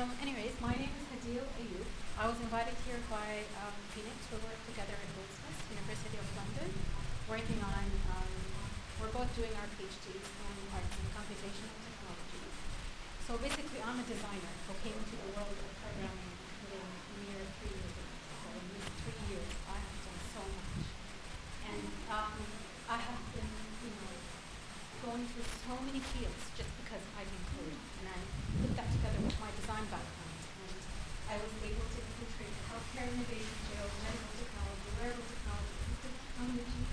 Anyways, my name is Hadeel Ayoub. I was invited here by Phoenix. We work together at Goldsmiths, University of London, working on, we're both doing our PhDs in arts and computational technology. So basically, I'm a designer who came into the world of programming within mere 3 years ago. So in these 3 years, I have done so much. And I have been, going through so many fields just because I can code. And I put that together with my design background. And I was able to infiltrate healthcare innovation, jail, medical technology, wearable technology, assistive technology,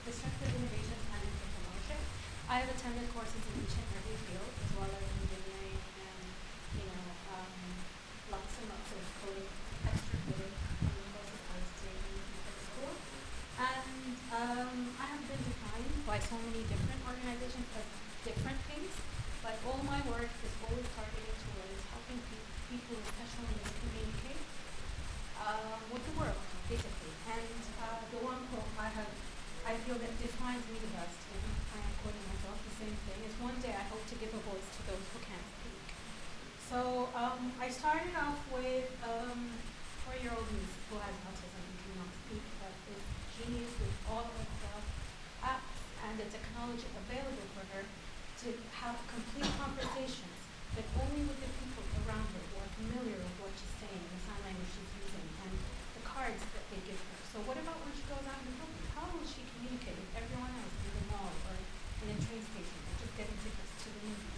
disruptive innovation, and entrepreneurship. I have attended courses in each and every field, as well as engineering and, lots and lots of coding, extra coding courses I was taking in school. And I have been defined by so many different organizations as different things, but all my work is always targeted towards helping people with special needs communicate with the world, basically. And the one quote I feel that defines me the best, and I am quoting myself the same thing, is one day I hope to give a voice to those who can't speak. So I started off with 4-year-old niece who has autism and cannot speak, but is genius with all of the apps and the technology available for her to have complete conversations, but only with the people around her who are familiar with what she's saying, the sign language she's using, and the cards that they give her. So what about when she goes out in the public? How will she communicate with everyone else in the mall or in a train station or just getting tickets to the movies?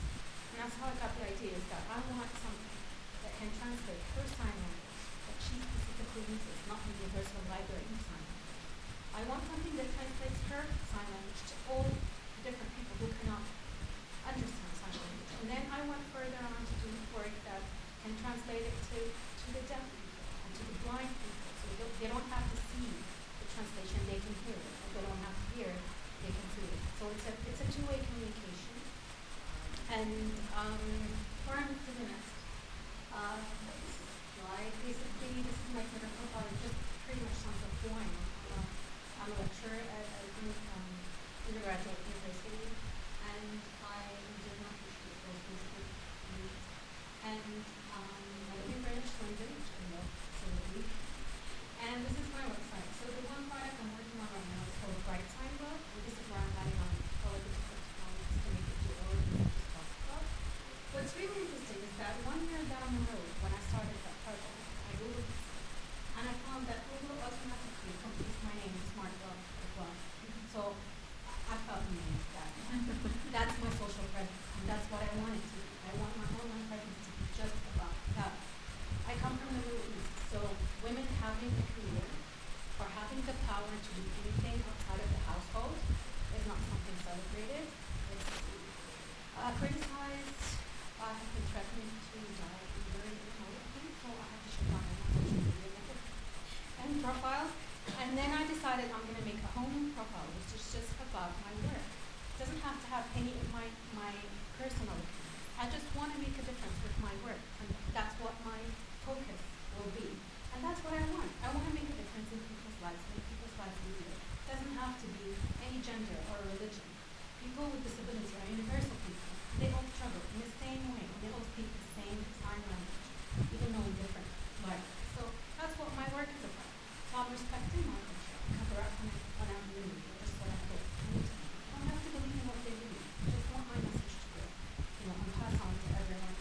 And that's how I got the idea, is that I want something that can translate her sign language that she specifically uses, not the universal library sign language. I want something that translates her sign language to all different people who cannot understand sign language. And then I went further on to do work that can translate it to the deaf people and to the blind people. So they don't have to see the translation, they can hear it. If they don't have to hear it, they can see it. So it's a two-way communication. And before I move to the next slide, basically this is my Twitter profile. It just pretty much sums up who I am. I'm a lecturer at undergraduate university, and I did my PhD course basically. And I live in Greenwich, London, which I love absolutely. And this is my website. So the one product I'm working on right now is called Bright Time Book, and this is where I'm adding on all of the different technologies to make it do all of the things we just talked about. What's really interesting is that 1 year down the road, when I started that project, I Googled this, and I found that Google automatically completes my name with smart dog as well. So I felt amazed that that's my social presence, and that's what I want it to be. I want my online presence to be just about that. I come from the Middle East, so women having a career or having the power to do anything outside of the household is not something celebrated. It's criticized. I have been threatened to die during the holiday, so I have to shut down my social media network and profile. And then I decided I'm going to make a home profile, which is just about my work. It doesn't have to have any of my personal opinions. I just want to make a difference with my work, and that's what my focus will be. And that's what I want. I want to make a difference in people's lives, make people's lives easier. It doesn't have to be any gender or religion. People with disability are universal people. They all struggle in the same way. They all speak the same sign language, even though in different lives. So that's what my work is about. While respecting my culture, cover up when I'm new, just what I thought. I don't have to believe in what they believe. I just want my message to go, and pass on to everyone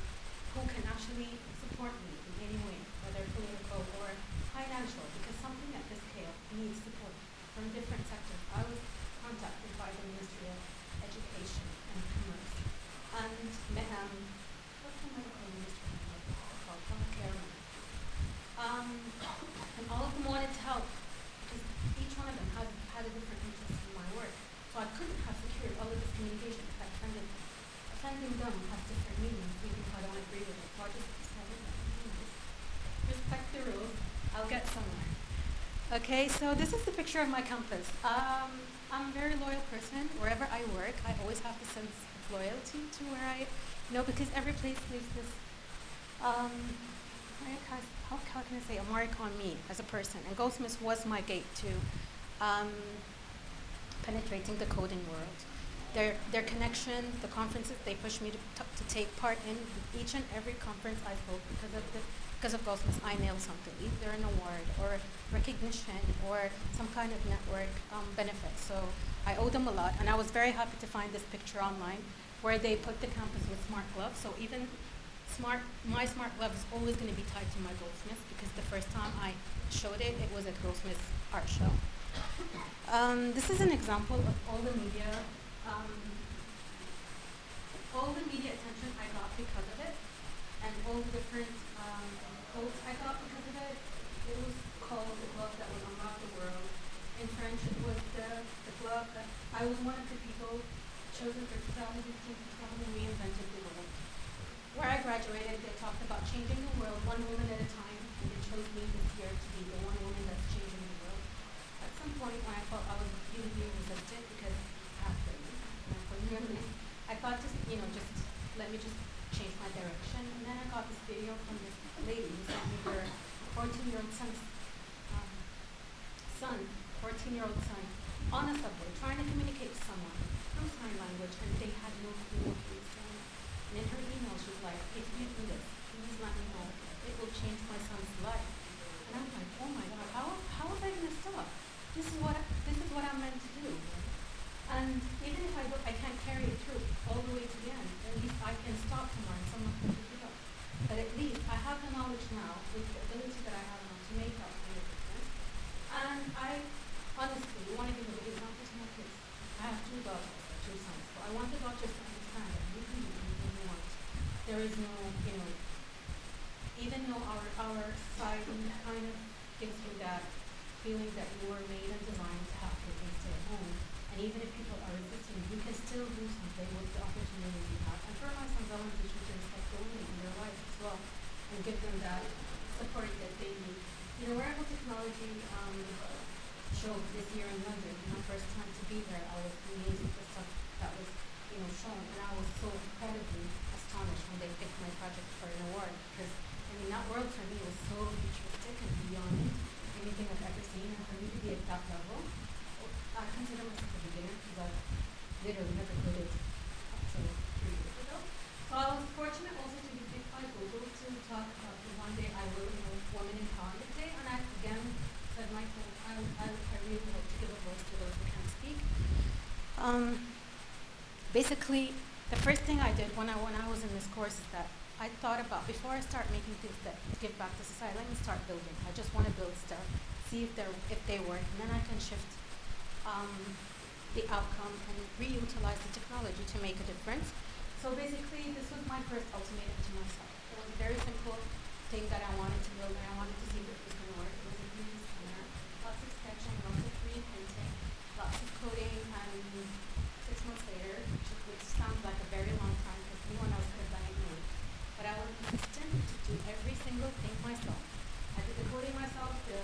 who can actually support me in any way, whether political or financial, because something at this scale needs support from different sectors. I was contacted by the Ministry of Education and Commerce, and what's the medical ministry called? Healthcare. And all of them wanted to help, because each one of them had a different interest in my work. So I couldn't have secured all of this communication if I offended them. Offending them has different meanings, even if I don't agree with it. So I just decided that, respect the rules, I'll get somewhere. Okay, so this is the picture of my campus. I'm a very loyal person. Wherever I work, I always have the sense of loyalty to where because every place leaves this, how can I say, a mark on me as a person. And Goldsmiths was my gate to penetrating the coding world. their connection, the conferences they push me to take part in. Each and every conference I spoke because of Goldsmiths, I nailed something, either an award or recognition or some kind of network benefit. So I owe them a lot, and I was very happy to find this picture online where they put the campus with smart gloves. So even my smart glove is always going to be tied to my Goldsmiths, because the first time I showed it, it was at Goldsmiths art show. This is an example of all the media attention I got because of it, and all the different quotes I got because of it. It was called the glove that would unlock the world. In French, it was the glove that I was one of the people chosen for 2015 to reinvented the world. Where I graduated, they talked about changing the world one woman at a time, and they chose me this year to be the one woman that's changing the world. At some point, when I felt I was being resistant, because I thought just let me just change my direction. And then I got this video from this lady who sent me her 14-year-old son's 14-year-old son, on a subway, trying to communicate to someone through sign language, and they had no clue what he was saying. And in her email, she was like, if you do this, please let me know. It will change my son's life. And I'm like, oh my God, how was I going to stop? This is what I'm meant to do. And even if I can't carry it through all the way to the end, at least I can stop somewhere and someone can pick it up. But at least I have the knowledge now, with the ability that I have now, to make that kind of difference. And I honestly want to give a good example to my kids. I have 2 daughters, 2 sons. So I want the daughters to understand that you can do anything you want. There is no, even though our society kind of gives you that feeling that you were made and designed to have kids and stay at home. And even if people are resisting, you can still do something with the opportunity you have. And for my sons, I want to teach them to respect women in their lives as well, and give them that support that they need. Wearable technology show this year in London. My first time to be there, I was amazed with the stuff that was, shown, and I was so incredibly astonished when they picked my project for an award, because that world for me was so futuristic and beyond anything I've ever seen, and for me to be at that level, I consider myself a beginner, because I literally never coded up to 3 years ago. So I was fortunate also to be picked by Google to talk about the One Day I Will Women Empowerment Day, and I again said my hope, I really hope to give a voice to those who can't speak. Basically, the first thing I did when I was in this course is that I thought about, before I start making things that give back to society, let me start building. I just want to build stuff, see if they work, and then I can shift the outcome and reutilize the technology to make a difference. So basically, this was my first ultimatum to myself. It was a very simple thing that I wanted to build, and I wanted to see if it was going to work. It was a 3D scanner, lots of sketching, lots of 3D printing, lots of coding, and 6 months later, which sounds like a very long time, because anyone else could have done it more. But I was insistent to do every single thing myself. I did the coding myself, the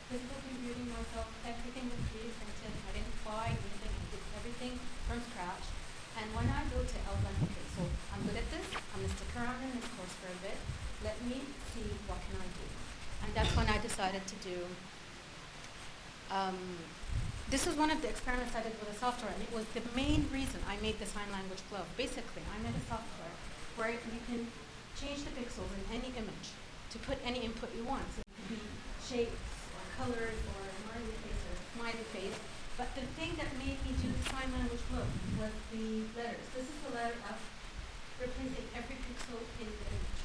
physical computing myself, everything was 3D printed. I didn't buy anything, I did everything from scratch. And when I built it, I was like, okay, so I'm good at this, I'm going to stick around in this course for a bit, let me see what can I do. And that's when I decided to do, this was one of the experiments I did with the software, and it was the main reason I made the sign language glove. Basically, I made a software where you can change the pixels in any image to put any input you want. So it could be shapes or colors or smiley face or smiley face. But the thing that made me do the sign language glove was the letters. This is the letter F, replacing every pixel in the image.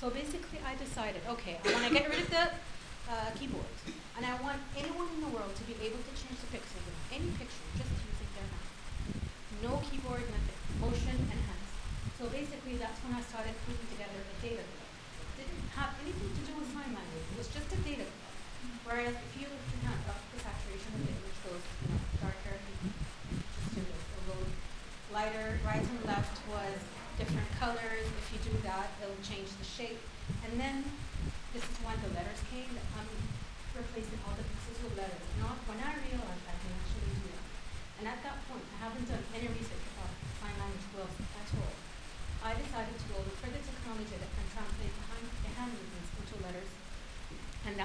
So basically, I decided, okay, I want to get rid of the keyboard, and I want anyone in the world to be able to change the pixels in any picture just using their hands. No keyboard method, motion and hands. So basically, that's when I started putting together a data glove. It didn't have anything to do with sign language. It was just a data glove. Whereas if you lift your hand up, the saturation of the image goes darker, just do this. It'll go lighter. Right and left was different colors. If you do that, it'll change the shape. And then this is when the letters came. I'm replacing all the pixels with letters. Now, when I realized I can actually do that, and at that point, I haven't done any research about sign language gloves at all. I decided to go look for the technology that can translate the hand movements into letters, and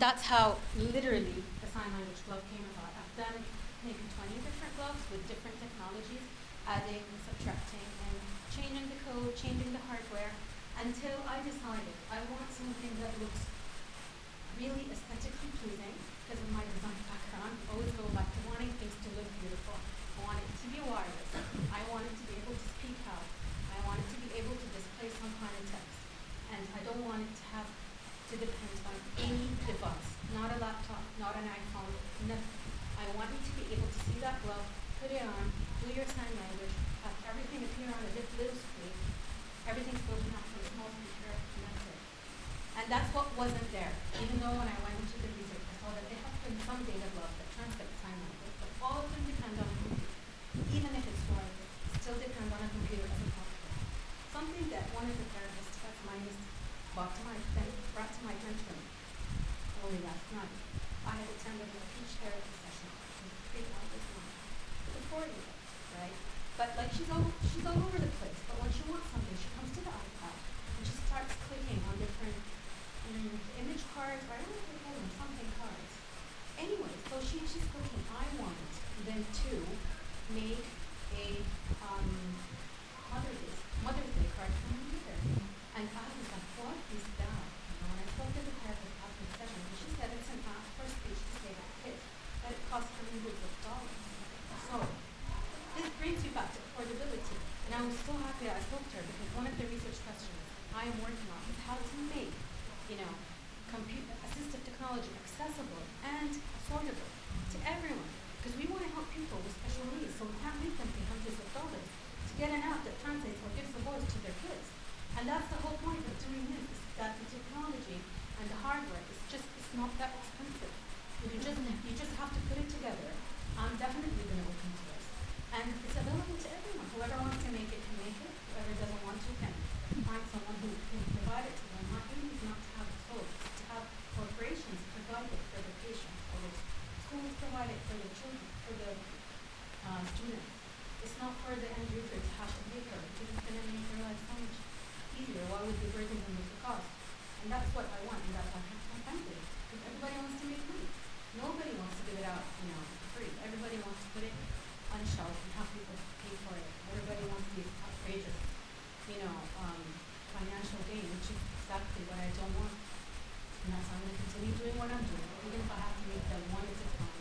that's how literally the sign language glove came about. I've done maybe 20 different gloves with different technologies, adding, subtracting, and changing the code, changing the hardware, until I decided I want something that looks really aesthetically pleasing because of my design background. I always go back to wanting things to look beautiful. I want it to be wireless. I want it to be able to speak out. I want it to be able to display some kind of text. And I don't want it to have to depend on any device, not a laptop, not an iPhone, nothing. I want you to be able to see that glove, put it on, do your sign language, have everything appear on a little screen. Everything's spoken out from a small speaker, and that's it. And that's what wasn't there. Even though when I went into the research, I saw that they have been some data gloves that translate sign language, but all of them depend on a computer. Even if it's wireless, it still depends on a computer as a software. Something that one of the therapists of mine brought to my attention only last night. I had attended a speech therapy session, which was 3 hours long. It was 40 of us, right? But like she's all over the place. But when she wants something, she comes to the iPad and she starts clicking on different image cards, or I don't know what they call them, something cards. Anyway, so she's clicking. I want them to make a Mother's Day card for my mother. And I was like, what is that? And I spoke to the therapist after the session, and she said it's an app for speech to save a kid, that it costs hundreds of dollars. So this brings you back to affordability. And I was so happy that I spoke to her, because one of the research questions I am working on is how to make, assistive technology accessible and affordable to everyone. Because we want to help people with special needs, so we can't make them pay hundreds of dollars to get an app that translates or gives a voice to their kids. And that's the whole point of doing this, is that the technology and the hardware it's not that expensive. You just have to put it together. I'm definitely going to open to this. And it's available to everyone. Whoever wants to make it can make it. Whoever doesn't want to can find someone who can provide it to them. My aim is not to have it sold, it's to have corporations provide it for the patients, or the schools provide it for the children, for the students. It's not for the end user to have to pay for it, because it's going to make their life so much easier. Why would we burden them with the cost? And that's what I want, and that's why I'm thankful. Because everybody wants to make money. Nobody wants to give it out, free. Everybody wants to put it on a shelf and have people pay for it. Everybody wants these outrageous, financial gain, which is exactly what I don't want. And that's why I'm going to continue doing what I'm doing, even if I have to make them one at a time,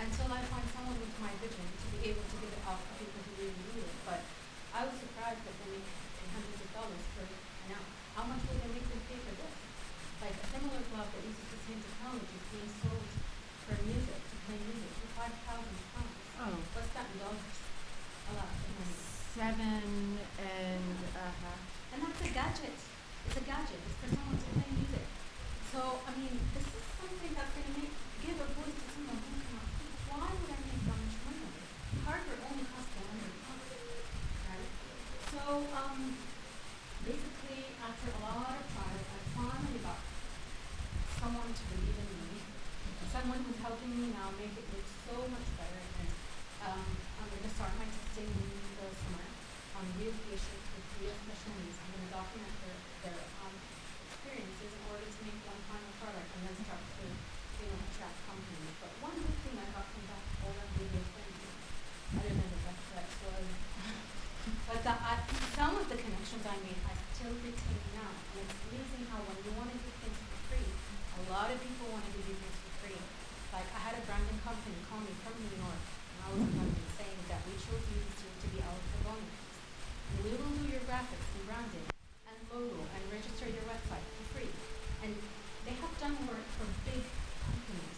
until I find someone with my vision to be able to give it out for people who really need it. But I was surprised that they make hundreds of dollars for an app. How much will they make them pay for this? Like a similar glove that uses the same technology is being sold for music, to play music, for £5,000. Oh. What's that in dollars? A lot of money. 7 and And that's a gadget. It's a gadget. It's for someone to play music. So, this is something that's going to give a voice to someone who cannot speak. Why would I make that much money on it? Hardware only costs £100, right? So, basically, after a lot of trials, I finally got someone to believe in me. Someone who's helping me now make it look so much better. And I'm going to start my testing in the summer on real patients with real special needs. I'm going to document their experiences in order to make one final product, and then start to attract companies. But one good thing I got from that whole video thing, other than the death threats, was some of the connections I made I still retain now. And it's amazing how when you want to do things for free, a lot of people want to do things for free. Like I had a branding company call me from New York, and I was in London, saying that we chose you to be our proponents. And we will do your graphics and branding and logo and register your website for free. And they have done work for big companies.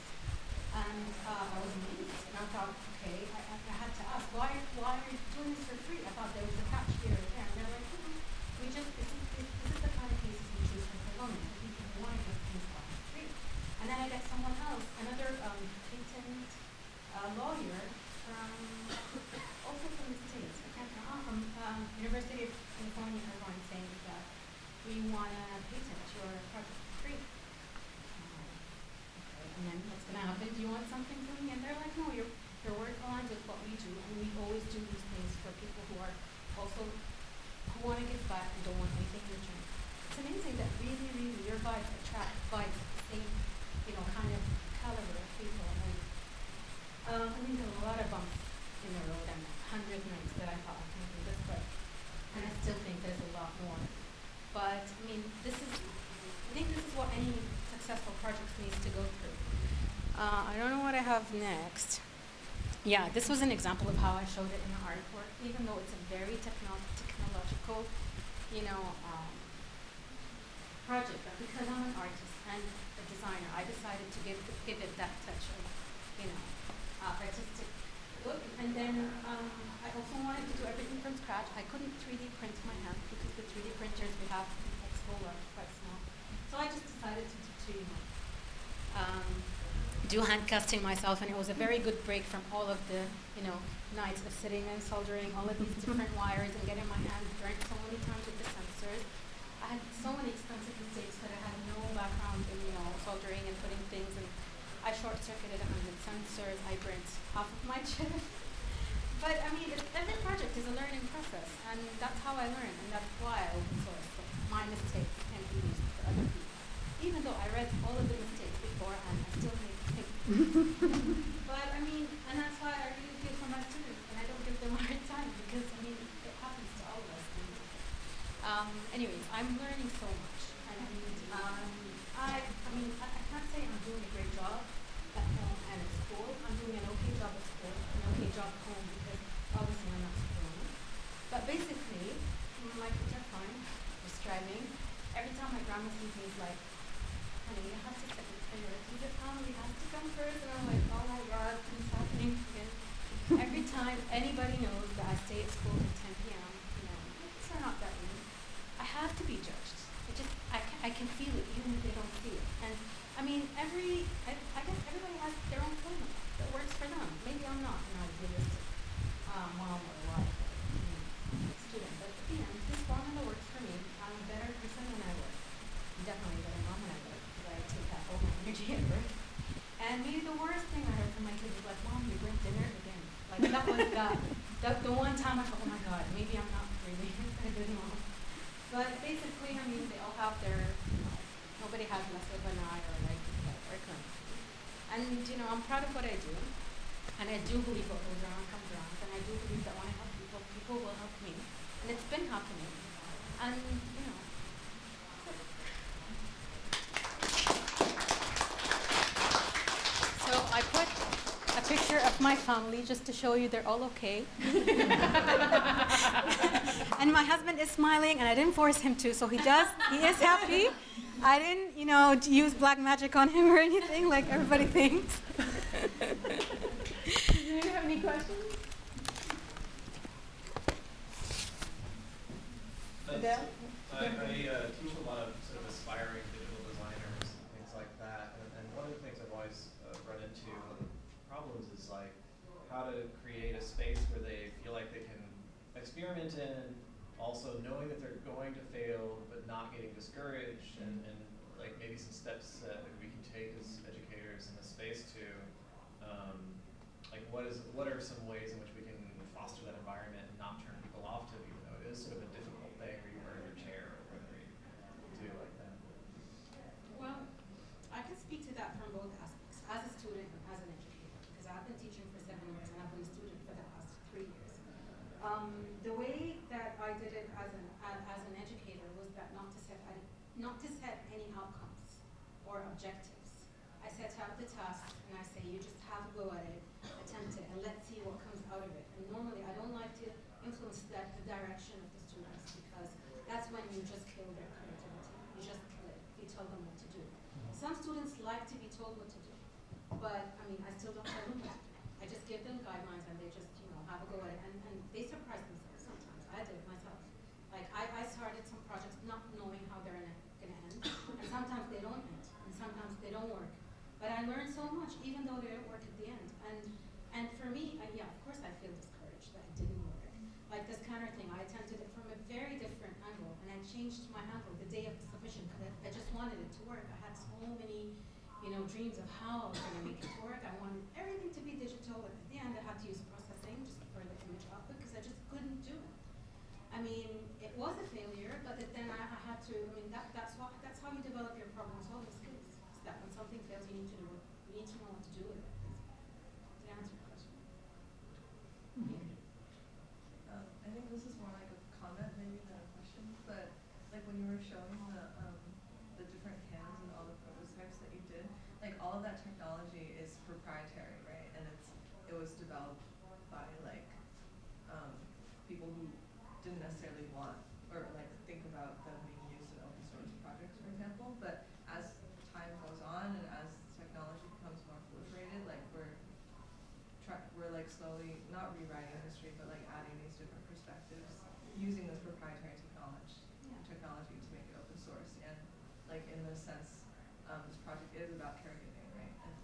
And I was amazed. And I thought, okay, I had to ask, why are you doing this for free? I thought there was a catch here or there. And they're like, this is the kind of cases we choose for proponents. The people who want to get things for free. And then I get someone else, another patent lawyer also from the States, from University of California, Irvine, saying that we want to patent your project for free. Okay, and then what's going to happen? Do you want something from me? And they're like, no, your work aligns with what we do, and we always do these things for people who are also, who want to give back and don't want anything in return. It's amazing that really, really your vibes attract vibes of the same, kind of caliber of people. And there are a lot of bumps in a row than 100 nights that I thought I can do this, but and I still think there's a lot more. But I mean, I think this is what any successful project needs to go through. I don't know what I have next. Yeah, this was an example of how I showed it in the artwork, even though it's a very technological, you know, project. But because I'm an artist and a designer, I decided to give it that touch of, you know, artistic look. And then I also wanted to do everything from scratch. I couldn't 3D print my hand because the 3D printers we have at school are quite small. So I just decided to do 3D do hand casting myself, and it was a very good break from all of the, you know, nights of sitting and soldering all of these different wires and getting my hand burnt so many times with the sensors. I had so many expensive mistakes that I had no background in, you know, soldering and putting things, and I short-circuited 100 sensors. I burnt half of my chip. But I mean, every project is a learning process, and that's how I learn, and that's why I open source. So my mistakes can be used for other people. Even though I read all of the mistakes beforehand, I still make mistakes. But I mean, and that's why I really feel for my students, and I don't give them a hard time because I mean, it happens to all of us. Anyways, I'm learning so much, and I can't say I'm doing a great job at home and at school. I'm doing an okay job at school, an okay job at home because obviously I'm not schooling. But basically, my kids are fine. We're striving. Every time my grandma sees me, is like, honey, you have to set your priorities. The family has to come first. And I'm like, oh my God, what's happening again? Every time anybody knows that I stay at school at 10 p.m., you know, kids are not that rude. I have to be judged. I can feel it even if they don't see it. And I mean, I guess everybody has their own formula that works for them. Maybe I'm not an idealistic mom or wife or student, but you know, this formula works for me. I'm a better person when I work. I'm definitely a better mom when I work because I take that all my energy at work. And maybe the worst thing I heard from my kids was like, Mom, you burnt dinner again. Like that was the one time I thought, oh my God, maybe I'm not really a good mom. But basically, I mean, they all have their, you know, nobody has less of an eye or like work on. And, you know, I'm proud of what I do. And I do believe what goes around comes around. And I do believe that when I help people, people will help me. And it's been happening. And, you know. So I put a picture of my family just to show you they're all okay. And my husband is smiling, and I didn't force him to, so he is happy. I didn't, you know, use black magic on him or anything like everybody thinks. Do you have any questions? Hadeel? I teach a lot of sort of aspiring digital designers and things like that, and one of the things I've always run into problems is like how to create a space where they feel like they can experiment in, also knowing that they're going to fail but not getting discouraged, and like maybe some steps that we can take as educators in this space to like what are some ways in which we can foster that environment and not turn people off to it, even though it is sort of a difficult thing where you burn your chair or whatever you do like that. Well, I can speak to that from both aspects, as a student and as an educator, because I've been teaching for 7 years and I've been a student for the past 3 years. The way that I did it as an educator was that not to set any outcomes or objectives. I set out the task and I say, you just have to go at it, attempt it, and let's see what comes out of it. And normally I don't like to influence the direction of the students because that's when you just kill their creativity. You just kill it if you tell them what to do. Some students like to be told what to do, but I mean, I still don't tell them what to do. I just give them guidelines and they just, you know, have a go at it. And they surprise themselves sometimes. I did myself. Like I started some projects not knowing how they're gonna end, and sometimes they don't end, and sometimes they don't work. But I learned so much, even though they don't work at the end. And for me, yeah, of course I feel discouraged that it didn't work. Like this counter thing, I attempted it from a very different angle, and I changed my angle the day of the submission because I just wanted it to work. I had so many, you know, dreams of how I was going to make it work. I wanted everything to be digital, but at the end I had to use processing just for the image output because I just couldn't do it. I mean, it was a failure, but then I had to. I mean, that's how you develop your problem-solving skills. Is that when something fails, you need to know what to do with it. Did I answer your question? when you were showing the different cams and all the prototypes that you did, like all of that technology is proprietary, right? And it was developed by like people who didn't necessarily want or like think about them being used in open source projects, for example. But as time goes on and as technology becomes more proliferated, like we're like slowly not rewriting history, but like adding these different perspectives using this proprietary technology to make it open source. And like in this sense, this project is about caregiving, right? And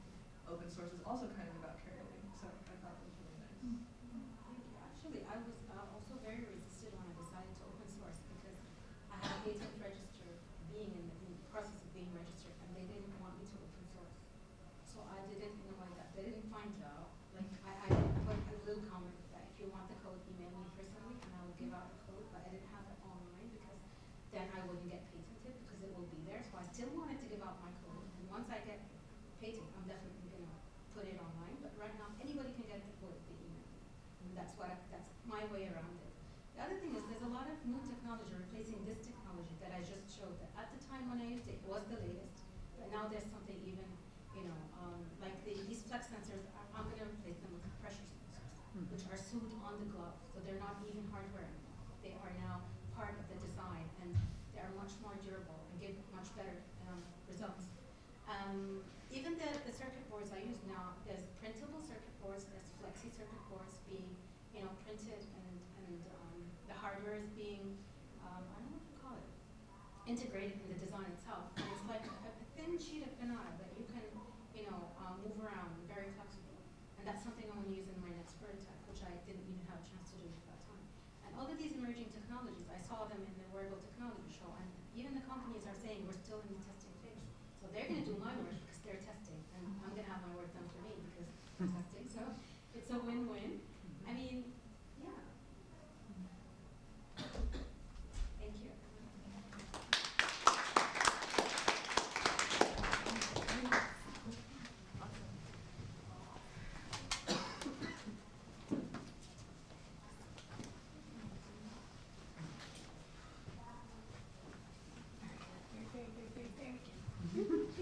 open source is also kind of about caregiving. So I thought it was really nice. Thank you. Actually, I was also very resistant when I decided to open source because I had a patent register being in the process of being registered, and they didn't want me to open source. So I didn't, they didn't find out. Like I put a little comment that if you want the code, email me personally, and I will give out the code. But I didn't have it online because then I wouldn't get patented because it will be there. So I still wanted to give out my code, and once I get patent, I'm definitely gonna put it online. But right now, anybody can get the code if they email me. And that's my way around it. The other thing is there's a lot of new technology replacing this technology that I just showed. That at the time when I used it, it was the latest. But now there's something even, like these flex sensors. I'm going to replace them with pressure sensors, which are sewed on the glove, so they're not even hardware anymore. They are now part of the design, and they are much more durable and give much better results. Even the circuit boards I use now, there's printable circuit boards, there's flexi circuit boards being, printed, and the hardware is being, I don't know what you call it, integrated in the design itself. And it's like a thin sheet of banana that you can, move around, very flexible. And that's something I'm going to use in my next prototype, which I didn't even have a chance to do at that time. And all of these emerging technologies, I saw them in the Wearable Technology Show, and even the companies are saying we're still in the testing phase. So they're going to do my work because they're testing, and I'm going to have my work done for me because they're testing. So it's a win-win. I mean, yeah. Thank you.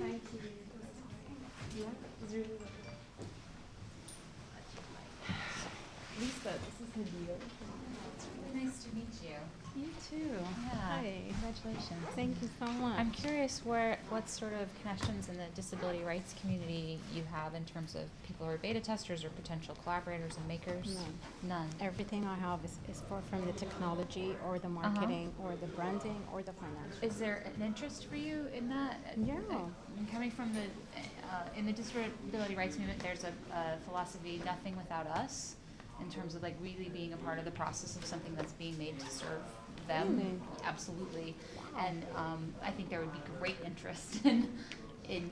Thank you. Yeah, it's really good. Lisa, this is Hadeel. It's really nice to meet you. You too. Yeah. Hi. Congratulations. Thank you so much. I'm curious what sort of connections in the disability rights community you have in terms of people who are beta testers or potential collaborators and makers. None. Everything I have is from the technology or the marketing or the branding or the financial. Is there an interest for you in that? Yeah. Coming from in the disability rights movement, there's a philosophy, nothing without us, in terms of like really being a part of the process of something that's being made to serve them. Really? Absolutely. Wow. And I think there would be great interest in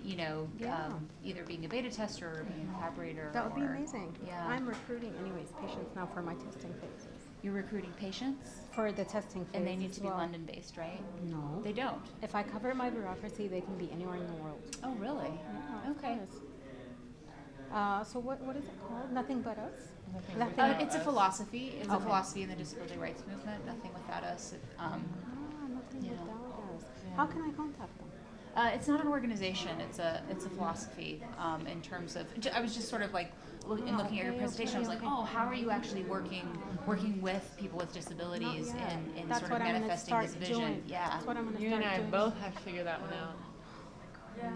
either being a beta tester or being a collaborator. That would be amazing. Yeah. I'm recruiting anyways patients now for my testing phases. You're recruiting patients? For the testing phase. And they need to be London-based, right? No. They don't? If I cover my bureaucracy, they can be anywhere in the world. Oh, really? Yeah, okay. So what is it called? Nothing But Us? It's a philosophy. It's a philosophy in the disability rights movement. Nothing without us. Nothing without us. Yeah. How can I contact them? It's not an organization. It's a philosophy. In terms of, I was just sort of like looking at your presentation. I was like, oh, how are you actually working with people with disabilities in sort of manifesting this vision? Doing. Yeah. That's what I'm going to You start and I doing. both have to figure that one out. Yeah.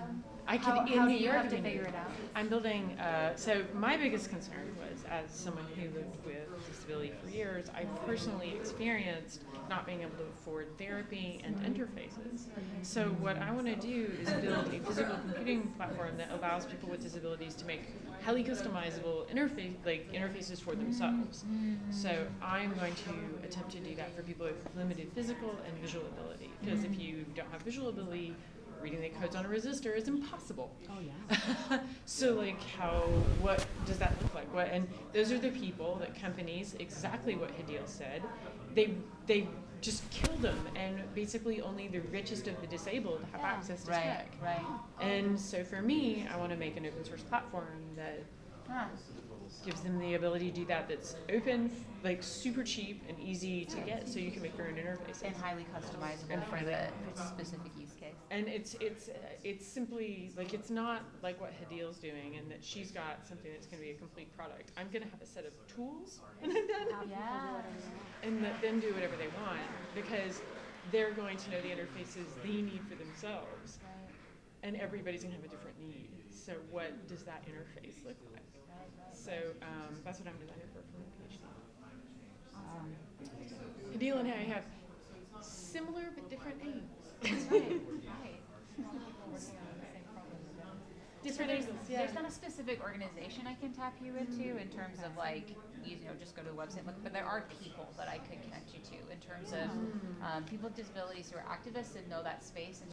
How do you have to figure it out? I'm building, so my biggest concern was, as someone who lived with disability for years, I personally experienced not being able to afford therapy and interfaces. So what I want to do is build a physical computing platform that allows people with disabilities to make highly customizable interfaces for themselves. So I'm going to attempt to do that for people with limited physical and visual ability. Because if you don't have visual ability, reading the codes on a resistor is impossible. Oh yeah. So what does that look like? And those are the people that companies, exactly what Hadeel said, they just kill them, and basically only the richest of the disabled have access to tech. Right. And so for me, I want to make an open source platform that gives them the ability to do that. That's open, like super cheap and easy to get, so you can make your own interfaces. And highly customizable for the specific use case. And it's simply like, it's not like what Hadeel's doing, and that she's got something that's going to be a complete product. I'm going to have a set of tools when I'm done, Yeah. and let them do whatever they want, because they're going to know the interfaces they need for themselves, Right. and everybody's going to have a different need. So what does that interface look like? So that's what I'm designing for my PhD. Awesome. Hadeel and I have similar but different aims. Right. Different there's, angles, yeah. there's not a specific organization I can tap you into in terms of like, just go to the website, look, but there are people that I could connect you to in terms of people with disabilities who are activists and know that space and